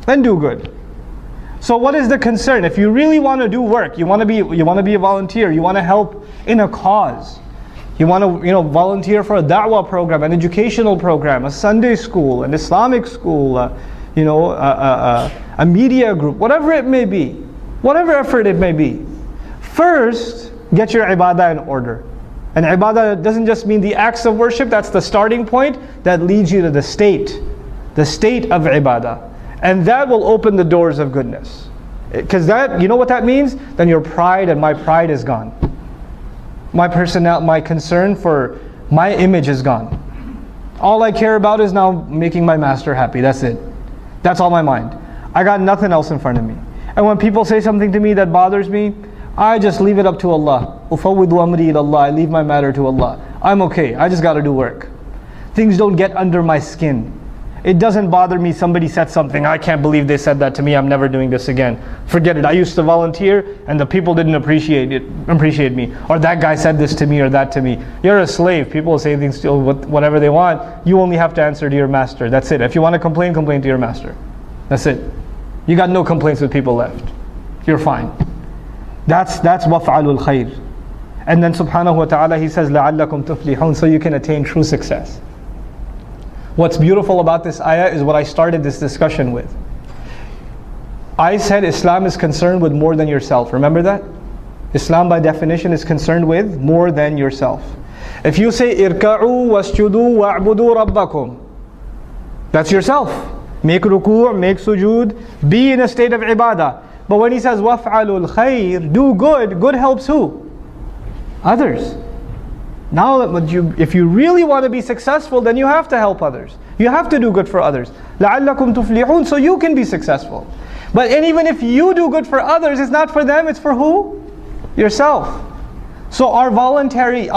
then do good. So what is the concern? If you really want to do work, you want to be a volunteer, you want to help in a cause, you want to volunteer for a da'wah program, an educational program, a Sunday school, an Islamic school, a media group, whatever it may be, whatever effort it may be. First, get your ibadah in order. And ibadah doesn't just mean the acts of worship, that's the starting point that leads you to the state of ibadah. And that will open the doors of goodness. Because that, you know what that means? Then your pride and my pride is gone. My concern for my image is gone. All I care about is now making my master happy. That's it. That's all my mind. I got nothing else in front of me. And when people say something to me that bothers me, I just leave it up to Allah. Ufawwidu amri ila Allah. I leave my matter to Allah. I'm okay. I just got to do work. Things don't get under my skin. It doesn't bother me somebody said something, I can't believe they said that to me, I'm never doing this again. Forget it, I used to volunteer and the people didn't appreciate me. Or that guy said this to me or that to me. You're a slave, people say things to whatever they want. You only have to answer to your master, that's it. If you want to complain, complain to your master. That's it. You got no complaints with people left. You're fine. That's waf'alul khair. And then subhanahu wa ta'ala he says, لَعَلَّكُمْ تُفْلِحُونَ, so you can attain true success. What's beautiful about this ayah is what I started this discussion with. I said Islam is concerned with more than yourself. Remember that? Islam by definition is concerned with more than yourself. If you say irka'u wasjudu wa'budu rabbakum, that's yourself. Make ruku', make sujood, be in a state of ibadah. But when he says waf'alul khair, do good, good helps who? Others. Now, if you really want to be successful, then you have to help others. You have to do good for others. لَعَلَّكُمْ تُفْلِحُونَ, so you can be successful. But even if you do good for others, it's not for them, it's for who? Yourself. So our voluntary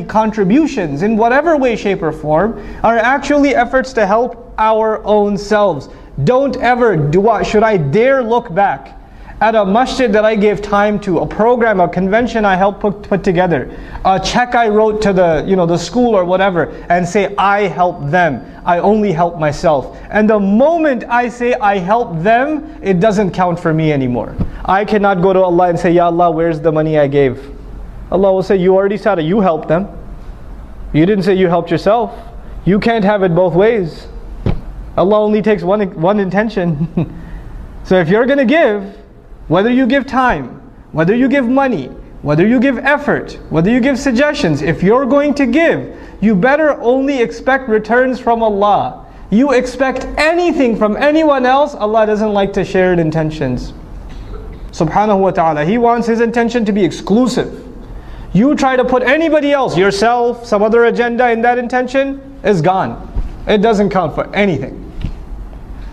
contributions in whatever way, shape or form are actually efforts to help our own selves. Don't ever, should I dare look back at a masjid that I gave time to, a program, a convention I helped put together, a check I wrote to the school or whatever, and say I helped them, I only help myself. And the moment I say I help them, it doesn't count for me anymore. I cannot go to Allah and say, Ya Allah, where's the money I gave? Allah will say, you already said it, you helped them. You didn't say you helped yourself. You can't have it both ways. Allah only takes one intention. So if you're going to give, whether you give time, whether you give money, whether you give effort, whether you give suggestions, if you're going to give, you better only expect returns from Allah. You expect anything from anyone else, Allah doesn't like to share intentions. Subhanahu wa ta'ala, He wants His intention to be exclusive. You try to put anybody else, yourself, some other agenda in that intention, is gone. It doesn't count for anything.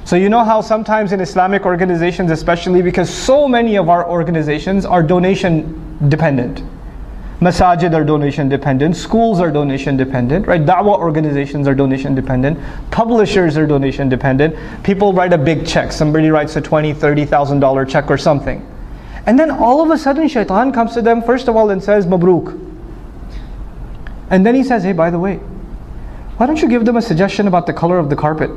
So you know how sometimes in Islamic organizations, especially because so many of our organizations are donation dependent. Masajid are donation dependent, schools are donation dependent, right? Da'wah organizations are donation dependent, publishers are donation dependent. People write a big check, somebody writes a $20,000, $30,000 check or something. And then all of a sudden shaitan comes to them first of all and says, Mabruk. And then he says, hey, by the way, why don't you give them a suggestion about the color of the carpet?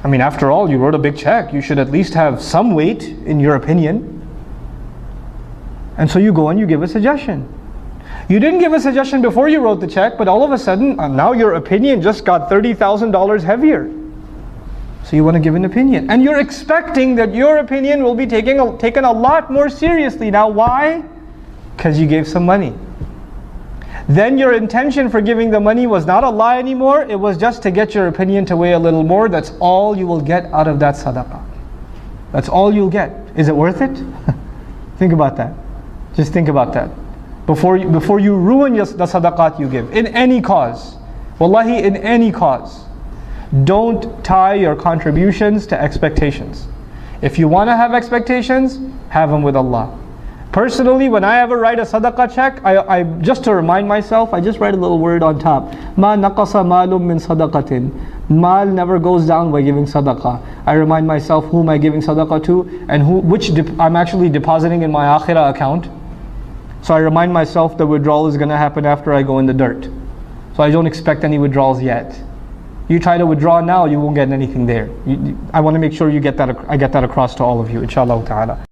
I mean, after all, you wrote a big check. You should at least have some weight in your opinion. And so you go and you give a suggestion. You didn't give a suggestion before you wrote the check, but all of a sudden, now your opinion just got $30,000 heavier. So you want to give an opinion. And you're expecting that your opinion will be taken a lot more seriously. Now why? Because you gave some money. Then your intention for giving the money was not Allah anymore, it was just to get your opinion to weigh a little more. That's all you will get out of that sadaqah. That's all you'll get. Is it worth it? Think about that. Just think about that. Before you ruin the sadaqat you give, in any cause. Wallahi, in any cause. Don't tie your contributions to expectations. If you want to have expectations, have them with Allah. Personally, when I ever write a sadaqah check, I just to remind myself, I just write a little word on top. Ma naqasa malum min sadaqatin. Mal never goes down by giving sadaqah. I remind myself who am I giving sadaqah to and which I'm actually depositing in my Akhirah account. So I remind myself the withdrawal is going to happen after I go in the dirt. So I don't expect any withdrawals yet. You try to withdraw now, you won't get anything there. I want to make sure you get that. I get that across to all of you, inshallah ta'ala.